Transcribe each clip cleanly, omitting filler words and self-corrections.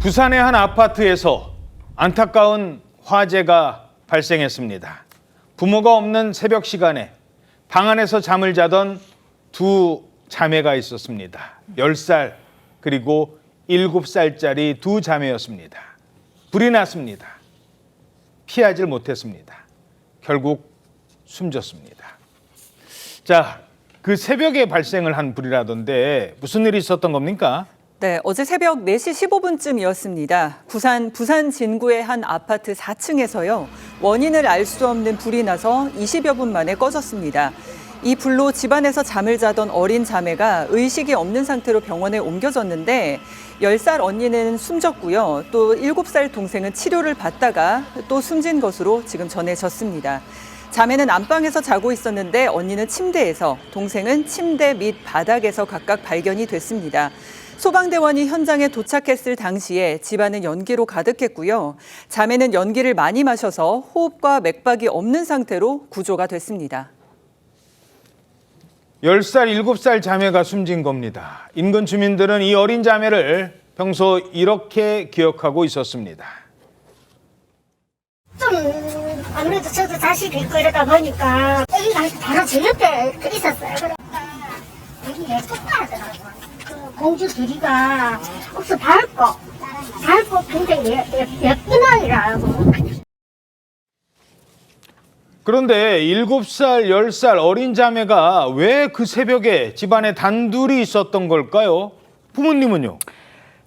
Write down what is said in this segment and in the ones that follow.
부산의 한 아파트에서 안타까운 화재가 발생했습니다. 부모가 없는 새벽 시간에 방 안에서 잠을 자던 두 자매가 있었습니다. 10살 그리고 7살짜리 두 자매였습니다. 불이 났습니다. 피하질 못했습니다. 결국 숨졌습니다. 자, 그 새벽에 발생을 한 불이라던데 무슨 일이 있었던 겁니까? 네, 어제 새벽 4시 15분쯤이었습니다. 부산 진구의 한 아파트 4층에서요. 원인을 알 수 없는 불이 나서 20여 분 만에 꺼졌습니다. 이 불로 집안에서 잠을 자던 어린 자매가 의식이 없는 상태로 병원에 옮겨졌는데 10살 언니는 숨졌고요. 또 7살 동생은 치료를 받다가 또 숨진 것으로 지금 전해졌습니다. 자매는 안방에서 자고 있었는데 언니는 침대에서, 동생은 침대 밑 바닥에서 각각 발견이 됐습니다. 소방대원이 현장에 도착했을 당시에 집안은 연기로 가득했고요. 자매는 연기를 많이 마셔서 호흡과 맥박이 없는 상태로 구조가 됐습니다. 10살, 7살 자매가 숨진 겁니다. 인근 주민들은 이 어린 자매를 평소 이렇게 기억하고 있었습니다. 좀 아무래도 저도 자식이 있고 이러다 보니까 애기가 바로 제 옆에 있었어요. 되게 예뻤다 하더라고요. 그 공주 둘이가 옷을 밝고 굉장히 예쁜 아이라고. 그런데 7살, 10살 어린 자매가 왜 그 새벽에 집안에 단둘이 있었던 걸까요? 부모님은요?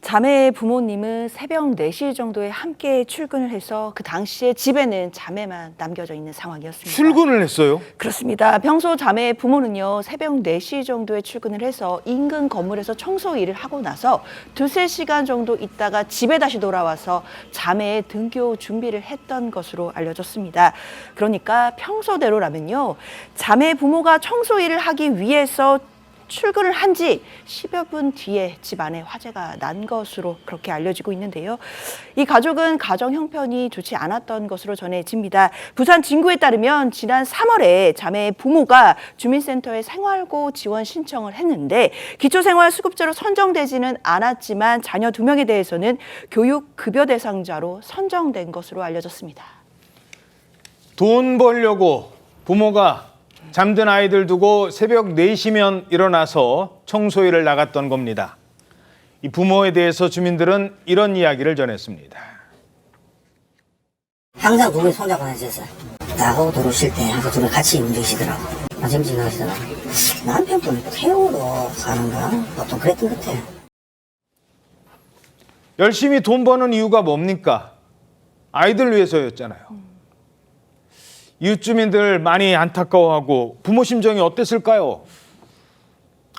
자매의 부모님은 새벽 4시 정도에 함께 출근을 해서 그 당시에 집에는 자매만 남겨져 있는 상황이었습니다. 출근을 했어요? 그렇습니다. 평소 자매의 부모는요, 새벽 4시 정도에 출근을 해서 인근 건물에서 청소 일을 하고 나서 2-3시간 정도 있다가 집에 다시 돌아와서 자매의 등교 준비를 했던 것으로 알려졌습니다. 그러니까 평소대로라면요, 자매의 부모가 청소 일을 하기 위해서 출근을 한 지 10여 분 뒤에 집안에 화재가 난 것으로 그렇게 알려지고 있는데요. 이 가족은 가정 형편이 좋지 않았던 것으로 전해집니다. 부산 진구에 따르면 지난 3월에 자매의 부모가 주민센터에 생활고 지원 신청을 했는데 기초생활수급자로 선정되지는 않았지만 자녀 2명에 대해서는 교육급여 대상자로 선정된 것으로 알려졌습니다. 돈 벌려고 부모가 잠든 아이들 두고 새벽 4시면 일어나서 청소일을 나갔던 겁니다. 이 부모에 대해서 주민들은 이런 이야기를 전했습니다. 항상 두 분이 손잡고 다니셨어요. 나하고 들어오실 때 항상 둘이 같이 움직이시더라고. 아침 지나시더라고. 남편분은 태우로 가는가? 보통 그랬던 것 같아요. 열심히 돈 버는 이유가 뭡니까? 아이들 위해서였잖아요. 이웃 주민들 많이 안타까워하고 부모 심정이 어땠을까요?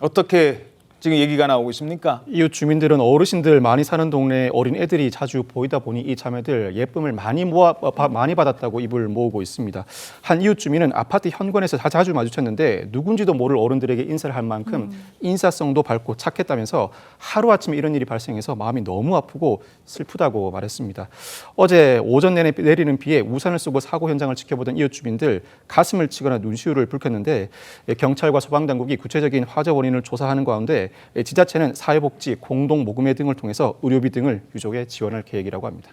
어떻게 지금 얘기가 나오고 있습니까? 이웃 주민들은 어르신들 많이 사는 동네에 어린 애들이 자주 보이다 보니 이 자매들 예쁨을 많이 받았다고 입을 모으고 있습니다. 한 이웃 주민은 아파트 현관에서 자주 마주쳤는데 누군지도 모를 어른들에게 인사를 할 만큼 인사성도 밝고 착했다면서 하루아침에 이런 일이 발생해서 마음이 너무 아프고 슬프다고 말했습니다. 어제 오전 내내 내리는 비에 우산을 쓰고 사고 현장을 지켜보던 이웃 주민들 가슴을 치거나 눈시울을 붉혔는데 경찰과 소방당국이 구체적인 화재 원인을 조사하는 가운데 지자체는 사회복지, 공동모금회 등을 통해서 의료비 등을 유족에 지원할 계획이라고 합니다.